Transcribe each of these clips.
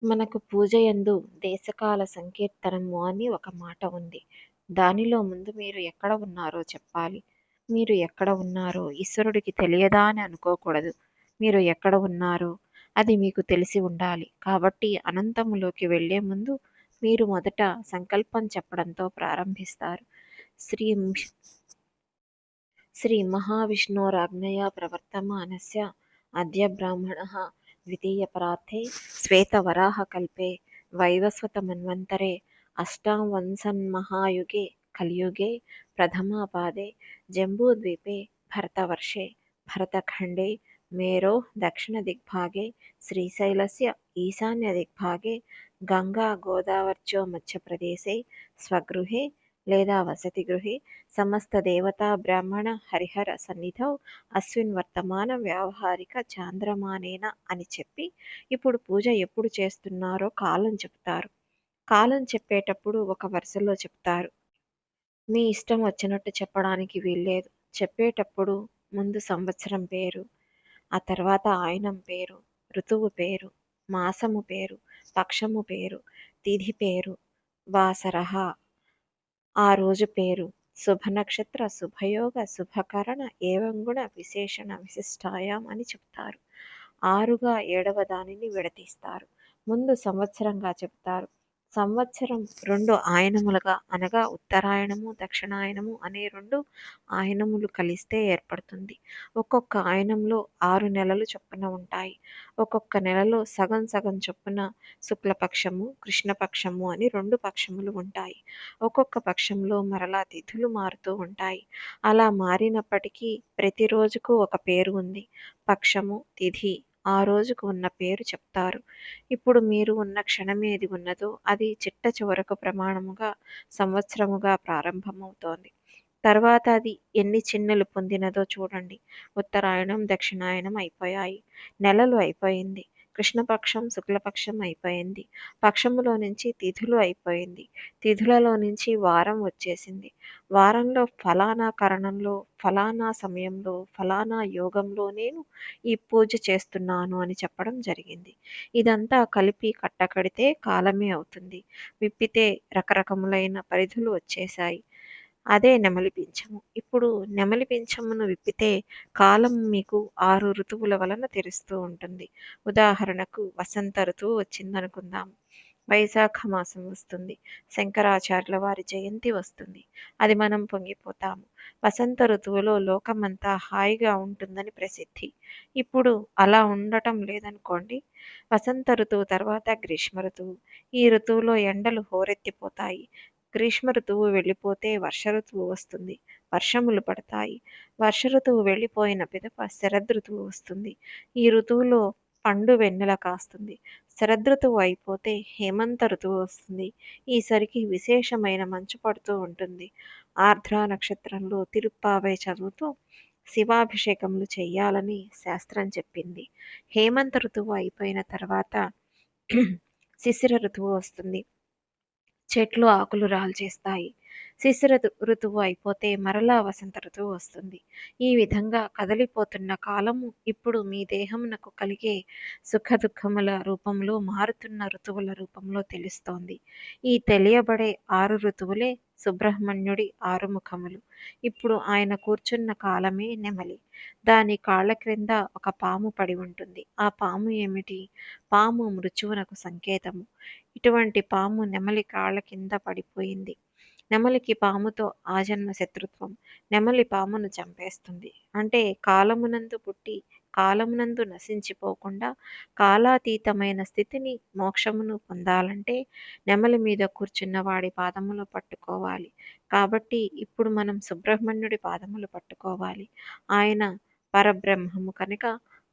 మనకు పూజయందు దేశకాల సంకీర్తనము అని ఒక మాట ఉంది. దానిలో ముందు మీరు ఎక్కడ ఉన్నారో చెప్పాలి. మీరు ఎక్కడ ఉన్నారో ఈశ్వరుడికి తెలియదా అని అనుకోకూడదు. మీరు ఎక్కడ ఉన్నారో అది మీకు తెలిసి ఉండాలి. కాబట్టి అనంతములోకి వెళ్ళే ముందు మీరు మొదట సంకల్పం చెప్పడంతో ప్రారంభిస్తారు. శ్రీ श्रीमहाविष्णोराज्ञया प्रवर्तमानस्य अद्य ब्राह्मणः द्वितीयपरार्थे श्वेतवराहकल्पे वैवस्वतमन्वन्तरे अष्टावंशन्महायुगे कलियुगे प्रथमापादे जम्बूद्वीपे भरतवर्षे भरतखण्डे मेरोः दक्षिणदिग्भागे श्रीशैलस्य ईशान्यदिग्भागे गङ्गागोदावर्चो मध्यप्रदेशे स्वगृहे లేదా వసతి గృహే సమస్త దేవతా బ్రాహ్మణ హరిహర సన్నిధౌ అస్మిన్ వర్తమాన వ్యావహారిక చాంద్రమానేన అని చెప్పి ఇప్పుడు పూజ ఎప్పుడు చేస్తున్నారో కాలం చెప్తారు. కాలం చెప్పేటప్పుడు ఒక వరుసలో చెప్తారు. మీ ఇష్టం వచ్చినట్టు చెప్పడానికి వీల్లేదు. చెప్పేటప్పుడు ముందు సంవత్సరం పేరు, ఆ తర్వాత ఆయనం పేరు, ఋతువు పేరు, మాసము పేరు, పక్షము పేరు, తిథి పేరు, వాసరః ఆ రోజు పేరు, శుభనక్షత్ర, శుభయోగ, శుభకరణ, ఏవంగుణ, విశేషణ, విశిష్టాయాం అని చెప్తారు. ఆరుగా ఏడవ దానిని విడతీస్తారు. ముందు సంవత్సరంగా చెప్తారు. సంవత్సరం రెండు ఆయనములుగా అనగా ఉత్తరాయణము దక్షిణాయనము అనే రెండు ఆయనములు కలిస్తే ఏర్పడుతుంది. ఒక్కొక్క ఆయనంలో 6 నెలలు చొప్పున ఉంటాయి. ఒక్కొక్క నెలలో సగం సగం చొప్పున శుక్లపక్షము కృష్ణపక్షము అని 2 పక్షములు ఉంటాయి. ఒక్కొక్క పక్షంలో మరలా తిథులు మారుతూ ఉంటాయి. అలా మారినప్పటికీ ప్రతి రోజుకు ఒక పేరు ఉంది. పక్షము తిథి ఆ రోజుకు ఉన్న పేరు చెప్తారు. ఇప్పుడు మీరు ఉన్న క్షణమేది ఉన్నదో అది చిట్ట చివరకు ప్రమాణముగా సంవత్సరముగా ప్రారంభమవుతోంది. తర్వాత అది ఎన్ని చిన్నలు పొందినదో చూడండి. ఉత్తరాయణం దక్షిణాయనం అయిపోయాయి. నెలలు అయిపోయింది. కృష్ణపక్షం శుక్లపక్షం అయిపోయింది. పక్షములో నుంచి తిథులు అయిపోయింది. తిథులలో నుంచి వారం వచ్చేసింది. వారంలో ఫలానా కరణంలో ఫలానా సమయంలో ఫలానా యోగంలో నేను ఈ పూజ చేస్తున్నాను అని చెప్పడం జరిగింది. ఇదంతా కలిపి కట్టకడితే కాలమే అవుతుంది. విప్పితే రకరకములైన పరిధులు వచ్చేశాయి. అదే నెమలి పింఛము. ఇప్పుడు నెమలి పింఛమును విప్పితే కాలం మీకు 6 ఋతువుల వలన తెలుస్తూ ఉంటుంది. ఉదాహరణకు వసంత ఋతువు వచ్చిందనుకుందాం. వైశాఖ మాసం వస్తుంది. శంకరాచార్యుల వారి జయంతి వస్తుంది. అది మనం పొంగిపోతాము. వసంత ఋతువులో లోకమంతా హాయిగా ఉంటుందని ప్రసిద్ధి. ఇప్పుడు అలా ఉండటం లేదనుకోండి. వసంత ఋతువు తర్వాత గ్రీష్మ ఋతువు. ఈ ఋతువులో ఎండలు హోరెత్తిపోతాయి. గ్రీష్మ ఋతువు వెళ్ళిపోతే వర్ష ఋతువు వస్తుంది. వర్షములు పడతాయి. వర్ష ఋతువు వెళ్ళిపోయిన పిదప శరదృతువు వస్తుంది. ఈ ఋతువులో పండు వెన్నెల కాస్తుంది. శరదృతువు అయిపోతే హేమంత ఋతువు వస్తుంది. ఈసరికి విశేషమైన మంచు పడుతూ ఉంటుంది. ఆర్ద్ర నక్షత్రంలో తిరుప్పావై చదువుతూ శివాభిషేకములు చెయ్యాలని శాస్త్రం చెప్పింది. హేమంత ఋతువు అయిపోయిన తర్వాత శిశిర ఋతువు వస్తుంది. చెట్లు ఆకులు రాల్చేస్తాయి. శిశిర ఋతువు అయిపోతే మరలా వసంత ఋతువు వస్తుంది. ఈ విధంగా కదలిపోతున్న కాలము ఇప్పుడు మీ దేహమునకు కలిగే సుఖదుఖముల రూపంలో మారుతున్న ఋతువుల రూపంలో తెలుస్తోంది. ఈ తెలియబడే 6 ఋతువులే సుబ్రహ్మణ్యుడి 6 ముఖములు. ఇప్పుడు ఆయన కూర్చున్న కాలమే నెమలి. దాని కాళ్ళ క్రింద ఒక పాము పడి ఉంటుంది. ఆ పాము ఏమిటి? పాము మృత్యువునకు సంకేతము. ఇటువంటి పాము నెమలి కాళ్ళ కింద పడిపోయింది. నెమలికి పాముతో ఆజన్మ శత్రుత్వం. నెమలి పామును చంపేస్తుంది. అంటే కాలమునందు పుట్టి కాలమునందు నశించిపోకుండా కాలాతీతమైన స్థితిని మోక్షమును పొందాలంటే నెమలి మీద కూర్చున్న వాడి పాదములు పట్టుకోవాలి. కాబట్టి ఇప్పుడు మనం సుబ్రహ్మణ్యుడి పాదములు పట్టుకోవాలి. ఆయన పరబ్రహ్మము కనుక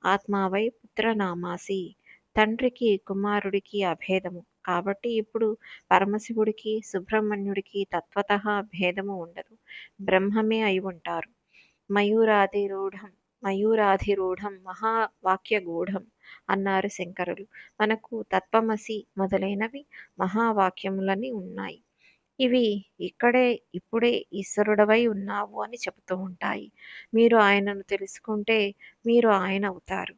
ఆత్మావై పుత్రనామాసి. తండ్రికి కుమారుడికి అభేదము. కాబట్టి ఇప్పుడు పరమశివుడికి సుబ్రహ్మణ్యుడికి తత్వతః భేదము ఉండదు. బ్రహ్మమే అయి ఉంటారు. మయూరాధిరూఢం మహావాక్యగూఢం అన్నారు శంకరులు. మనకు తత్వమసి మొదలైనవి మహావాక్యములని ఉన్నాయి. ఇవి ఇక్కడే ఇప్పుడే ఈశ్వరుడవై ఉన్నావు అని చెబుతూ ఉంటాయి. మీరు ఆయనను తెలుసుకుంటే మీరు ఆయన అవుతారు.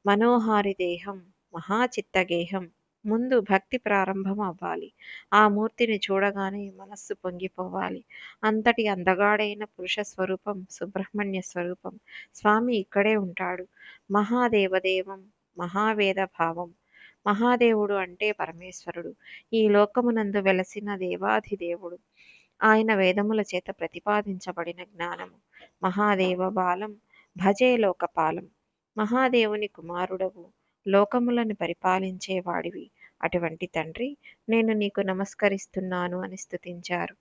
మనోహారి దేహం మహాచిత్తగేహం ముందు భక్తి ప్రారంభం అవ్వాలి. ఆ మూర్తిని చూడగానే మనస్సు పొంగిపోవాలి. అంతటి అందగాడైన పురుష స్వరూపం సుబ్రహ్మణ్య స్వరూపం. స్వామి ఇక్కడే ఉంటాడు. మహాదేవదేవం మహావేద భావం. మహాదేవుడు అంటే పరమేశ్వరుడు. ఈ లోకమునందు వెలసిన దేవాధిదేవుడు. ఆయన వేదముల చేత ప్రతిపాదించబడిన జ్ఞానము. మహాదేవ బాలం భజే లోకపాలం. మహాదేవుని కుమారుడవు, లోకములను పరిపాలించేవాడివి. అటువంటి తండ్రి, నేను నీకు నమస్కరిస్తున్నాను అని స్తుతించారు.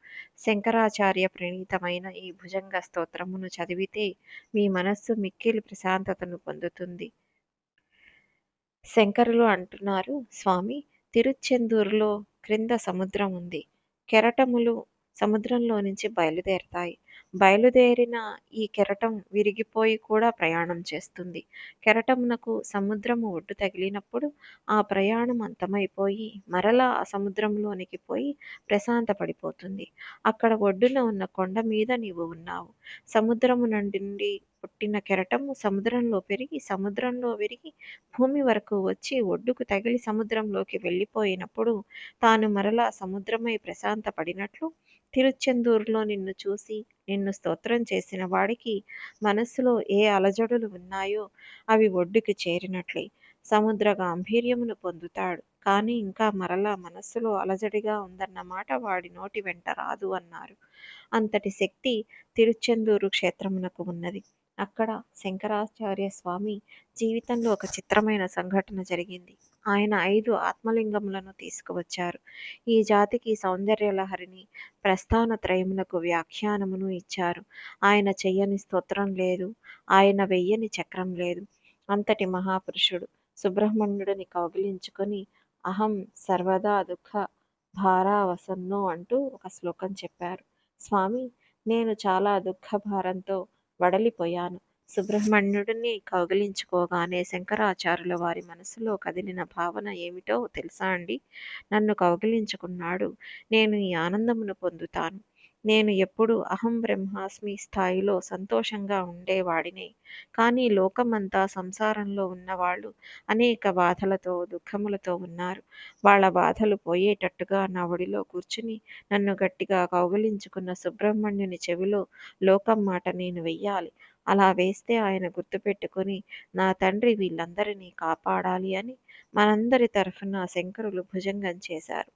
శంకరాచార్య ప్రణీతమైన ఈ భుజంగ స్తోత్రమును చదివితే మీ మనస్సు మిక్కిలి ప్రశాంతతను పొందుతుంది. శంకరులు అంటున్నారు, స్వామి, తిరుచెందూరులో క్రింద సముద్రం ఉంది. కెరటములు సముద్రంలో నుంచి బయలుదేరతాయి. బయలుదేరిన ఈ కెరటం విరిగిపోయి కూడా ప్రయాణం చేస్తుంది. కెరటమునకు సముద్రము ఒడ్డు తగిలినప్పుడు ఆ ప్రయాణం అంతమైపోయి మరలా ఆ సముద్రంలోనికి పోయి ప్రశాంతపడిపోతుంది. అక్కడ ఒడ్డున ఉన్న కొండ మీద నీవు ఉన్నావు. సముద్రము నుండి పుట్టిన కెరటము సముద్రంలో పెరిగి, సముద్రంలో విరిగి భూమి వరకు వచ్చి ఒడ్డుకు తగిలి సముద్రంలోకి వెళ్ళిపోయినప్పుడు తాను మరలా సముద్రమై ప్రశాంతపడినట్లు, తిరుచెందూరులో నిన్ను చూసి నిన్ను స్తోత్రం చేసిన వాడికి మనస్సులో ఏ అలజడులు ఉన్నాయో అవి ఒడ్డుకి చేరినట్లే. సముద్ర గాంభీర్యమును పొందుతాడు. కానీ ఇంకా మరలా మనస్సులో అలజడిగా ఉందన్నమాట వాడి నోటి వెంట రాదు అన్నారు. అంతటి శక్తి తిరుచెందూరు క్షేత్రమునకు ఉన్నది. అక్కడ శంకరాచార్య స్వామి జీవితంలో ఒక చిత్రమైన సంఘటన జరిగింది. ఆయన 5 ఆత్మలింగములను తీసుకువచ్చారు. ఈ జాతికి సౌందర్యలహరిని, ప్రస్థాన త్రయమునకు వ్యాఖ్యానమును ఇచ్చారు. ఆయన చెయ్యని స్తోత్రం లేదు. ఆయన వెయ్యని చక్రం లేదు. అంతటి మహాపురుషుడు సుబ్రహ్మణ్యుడిని కౌగిలించుకొని అహం సర్వదా దుఃఖ భారావసన్నో అంటూ ఒక శ్లోకం చెప్పారు. స్వామి, నేను చాలా దుఃఖ భారంతో వడలిపోయాను. సుబ్రహ్మణ్యుడిని కౌగిలించుకోగానే శంకరాచార్యుల వారి మనసులో కదిలిన భావన ఏమిటో తెలుసా అండి? నన్ను కౌగిలించుకున్నాడు. నేను ఈ ఆనందమును పొందుతాను. నేను ఎప్పుడు అహం బ్రహ్మాస్మి స్థాయిలో సంతోషంగా ఉండేవాడినే. కానీ లోకమంతా సంసారంలో ఉన్నవాళ్ళు అనేక బాధలతో, దుఃఖములతో ఉన్నారు. వాళ్ళ బాధలు పోయేటట్టుగా నా ఒడిలో కూర్చుని నన్ను గట్టిగా కౌగిలించుకున్న సుబ్రహ్మణ్యుని చెవిలో లోకం మాట నేను వెయ్యాలి. అలా వేస్తే ఆయన గుర్తుపెట్టుకుని నా తండ్రి వీళ్ళందరినీ కాపాడాలి అని మనందరి తరఫున శంకరులు భుజంగం చేశారు.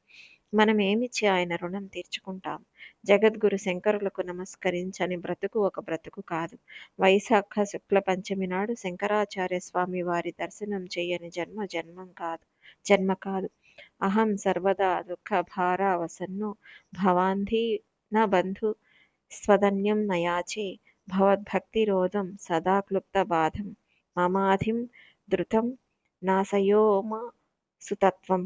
మనం ఏమిచ్చి ఆయన రుణం తీర్చుకుంటాం? జగద్గురు శంకరులకు నమస్కరించని బ్రతుకు ఒక బ్రతుకు కాదు. వైశాఖ శుక్ల పంచమి నాడు శంకరాచార్య స్వామి వారి దర్శనం చేయని జన్మ కాదు. అహం సర్వదా దుఃఖ భారావసన్నో భవాంధీ న బంధు స్వదన్యం నయాచే భవద్భక్తిరోధం సదా క్లుప్త బాధం మమాధిం ధృతం నాశయోమ సుతత్వం.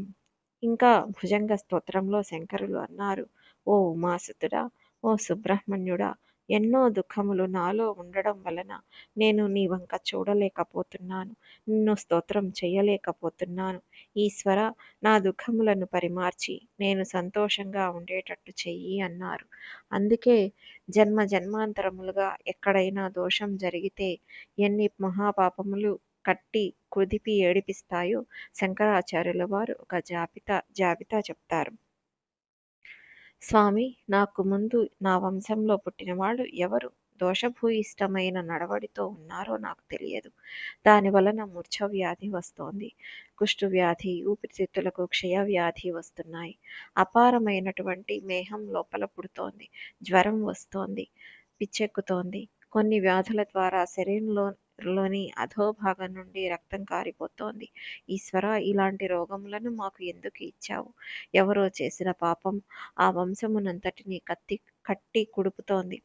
ఇంకా భుజంగ స్తోత్రంలో శంకరులు అన్నారు, ఓ ఉమాసుతుడా, ఓ సుబ్రహ్మణ్యుడా, ఎన్నో దుఃఖములు నాలో ఉండడం వలన నేను నీ వంక చూడలేకపోతున్నాను, నిన్ను స్తోత్రం చేయలేకపోతున్నాను. ఈశ్వర, నా దుఃఖములను పరిమార్చి నేను సంతోషంగా ఉండేటట్టు చెయ్యి అన్నారు. అందుకే జన్మ జన్మాంతరములుగా ఎక్కడైనా దోషం జరిగితే ఎన్ని మహాపాపములు కట్టి కుదిపి ఏడిపిస్తాయో శంకరాచార్యుల వారు ఒక జాబితా చెప్తారు. స్వామి, నాకు ముందు నా వంశంలో పుట్టిన వాళ్ళు ఎవరు దోషభూయిష్టమైన నడవడితో ఉన్నారో నాకు తెలియదు. దాని వలన మూర్ఛవ్యాధి వస్తోంది. కుష్ఠువ్యాధి, ఊపిరితిత్తులకు క్షయవ్యాధి వస్తున్నాయి. అపారమైనటువంటి మేహం లోపల పుడుతోంది. జ్వరం వస్తోంది. పిచ్చెక్కుతోంది. కొన్ని వ్యాధుల ద్వారా శరీరంలోని అధోభాగం నుండి రక్తం కారిపోతోంది. ఈశ్వర, ఇలాంటి రోగములను మాకు ఎందుకు ఇచ్చావు? ఎవరో చేసిన పాపం ఆ వంశమునంతటినీ కట్టి కుడుపుతోంది.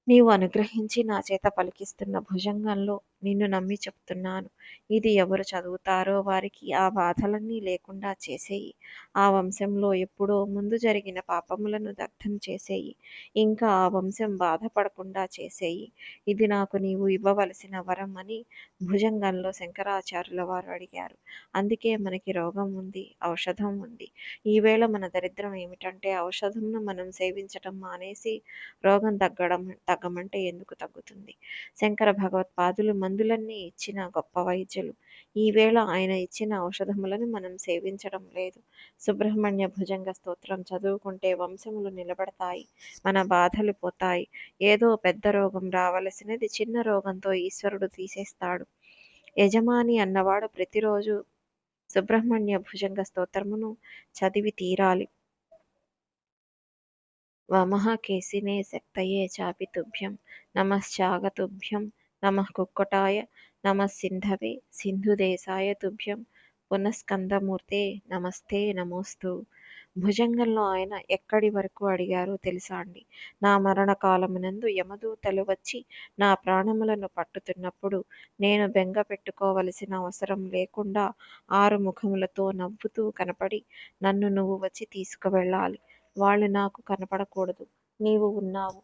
నీవు అనుగ్రహించి నా చేత పలికిస్తున్న భుజంగంలో నిన్ను నమ్మి చెప్తున్నాను. ఇది ఎవరు చదువుతారో వారికి ఆ బాధలన్నీ లేకుండా చేసేయి. ఆ వంశంలో ఎప్పుడో ముందు జరిగిన పాపములను దగ్ధం చేసేయి. ఇంకా ఆ వంశం బాధపడకుండా చేసేయి. ఇది నాకు నీవు ఇవ్వవలసిన వరం అని భుజంగంలో శంకరాచార్యుల వారు అడిగారు. అందుకే మనకి రోగం ఉంది, ఔషధం ఉంది. ఈవేళ మన దరిద్రం ఏమిటంటే ఔషధంను మనం సేవించటం మానేసి రోగం తగ్గమంటే ఎందుకు తగ్గుతుంది? శంకర భగవత్పాదులు మందులన్నీ ఇచ్చిన గొప్ప వైద్యులు. ఈవేళ ఆయన ఇచ్చిన ఔషధములను మనం సేవించడం లేదు. సుబ్రహ్మణ్య భుజంగ స్తోత్రం చదువుకుంటే వంశములు నిలబడతాయి, మన బాధలు పోతాయి. ఏదో పెద్ద రోగం రావలసినది చిన్న రోగంతో ఈశ్వరుడు తీసేస్తాడు. యజమాని అన్నవాడు ప్రతిరోజు సుబ్రహ్మణ్య భుజంగ స్తోత్రమును చదివి తీరాలి. వమః కేశినే శక్తయే చాపి తుభ్యం నమశ్చాగతుభ్యం నమః కుక్కటాయ నమః సింధవే సింధుదేశాయ తుభ్యం పునఃస్కందమూర్తే నమస్తే నమోస్తు. భుజంగంలో ఆయన ఎక్కడి వరకు అడిగారో తెలుసా అండి? నా మరణకాలమునందు యమదూతలు వచ్చి నా ప్రాణములను పట్టుతున్నప్పుడు నేను బెంగ పెట్టుకోవలసిన అవసరం లేకుండా 6 ముఖములతో నవ్వుతూ కనపడి నన్ను నువ్వు వచ్చి తీసుకువెళ్ళాలి. వాళ్ళు నాకు కనపడకూడదు. నీవు ఉన్నావు.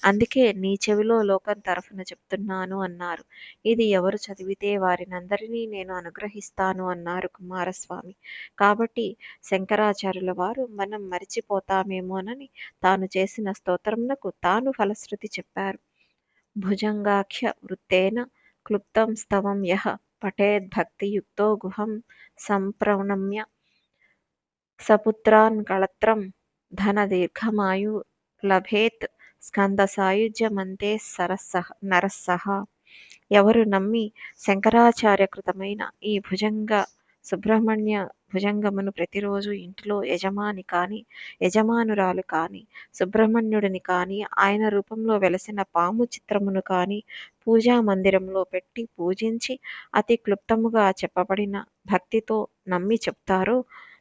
అందుకే నీ చెవిలో లోకం తరఫున చెప్తున్నాను అన్నారు. ఇది ఎవరు చదివితే వారినందరినీ నేను అనుగ్రహిస్తాను అన్నారు కుమారస్వామి. కాబట్టి శంకరాచార్యుల వారు మనం మరిచిపోతామేమోనని తాను చేసిన స్తోత్రమునకు తాను ఫలశ్రుతి చెప్పారు. భుజంగాఖ్య వృత్తేన క్లుప్తం స్తవం యః పఠేద్భక్తియుక్తో గుహం సంప్రణమ్య సపుత్రాన్ కళత్రం ధనదీర్ఘమాయు లభేత్ స్కందసాయుజ్యమంతే నరస్సహ. ఎవరు నమ్మి శంకరాచార్యకృతమైన ఈ సుబ్రహ్మణ్య భుజంగమును ప్రతిరోజు ఇంటిలో యజమాని కాని యజమానురాలు కాని సుబ్రహ్మణ్యుడిని కాని ఆయన రూపంలో వెలసిన పాము చిత్రమును కాని పూజా మందిరంలో పెట్టి పూజించి అతి క్లుప్తముగా చెప్పబడిన భక్తితో నమ్మి చెప్తారో,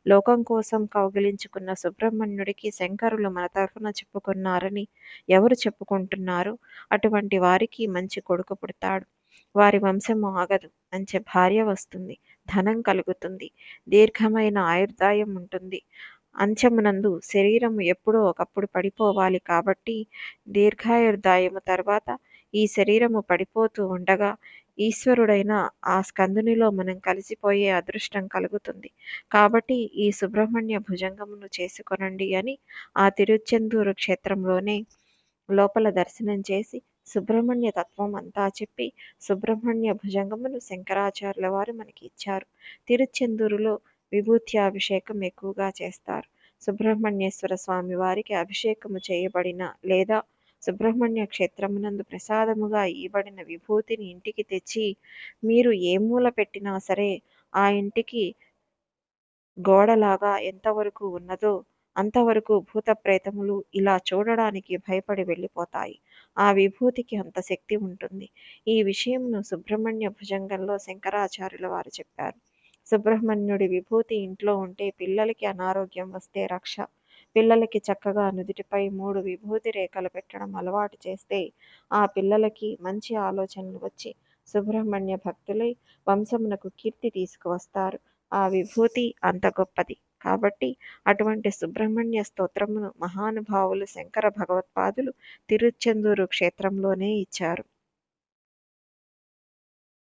లోకం కోసం కౌగిలించుకున్న సుబ్రహ్మణ్యుడికి శంకరులు మన తరఫున చెప్పుకున్నారని ఎవరు చెప్పుకుంటున్నారో అటువంటి వారికి మంచి కొడుకు పుడతాడు. వారి వంశము ఆగదు, మంచి భార్య వస్తుంది, ధనం కలుగుతుంది, దీర్ఘమైన ఆయుర్దాయం ఉంటుంది. అంత్యమునందు శరీరము ఎప్పుడో ఒకప్పుడు పడిపోవాలి కాబట్టి దీర్ఘాయుర్దాయము తర్వాత ఈ శరీరము పడిపోతూ ఉండగా ఈశ్వరుడైన ఆ స్కందునిలో మనం కలిసిపోయే అదృష్టం కలుగుతుంది. కాబట్టి ఈ సుబ్రహ్మణ్య భుజంగమును చేసుకొనండి అని ఆ తిరుచెందూరు క్షేత్రంలోనే లోపల దర్శనం చేసి సుబ్రహ్మణ్య తత్వం అంతా చెప్పి సుబ్రహ్మణ్య భుజంగమును శంకరాచార్యుల వారు మనకి ఇచ్చారు. తిరుచెందూరులో విభూత్యాభిషేకం ఎక్కువగా చేస్తారు. సుబ్రహ్మణ్యేశ్వర స్వామి వారికి అభిషేకము చేయబడిన లేదా సుబ్రహ్మణ్య క్షేత్రమునందు ప్రసాదముగా ఇవ్వబడిన విభూతిని ఇంటికి తెచ్చి మీరు ఏ మూల పెట్టినా సరే ఆ ఇంటికి గోడలాగా ఎంతవరకు ఉన్నదో అంతవరకు భూత ప్రేతములు ఇలా చూడడానికి భయపడి వెళ్ళిపోతాయి. ఆ విభూతికి అంత శక్తి ఉంటుంది. ఈ విషయంను సుబ్రహ్మణ్య భుజంగంలో శంకరాచార్యుల వారు చెప్పారు. సుబ్రహ్మణ్యుడి విభూతి ఇంట్లో ఉంటే పిల్లలకి అనారోగ్యం వస్తే రక్ష. పిల్లలకి చక్కగా నుదిటిపై 3 విభూతి రేఖలు పెట్టడం అలవాటు చేస్తే ఆ పిల్లలకి మంచి ఆలోచనలు వచ్చి సుబ్రహ్మణ్య భక్తులై వంశమునకు కీర్తి తీసుకువస్తారు. ఆ విభూతి అంత గొప్పది. కాబట్టి అటువంటి సుబ్రహ్మణ్య స్తోత్రమును మహానుభావులు శంకర భగవత్పాదులు తిరుచెందూరు క్షేత్రంలోనే ఇచ్చారు.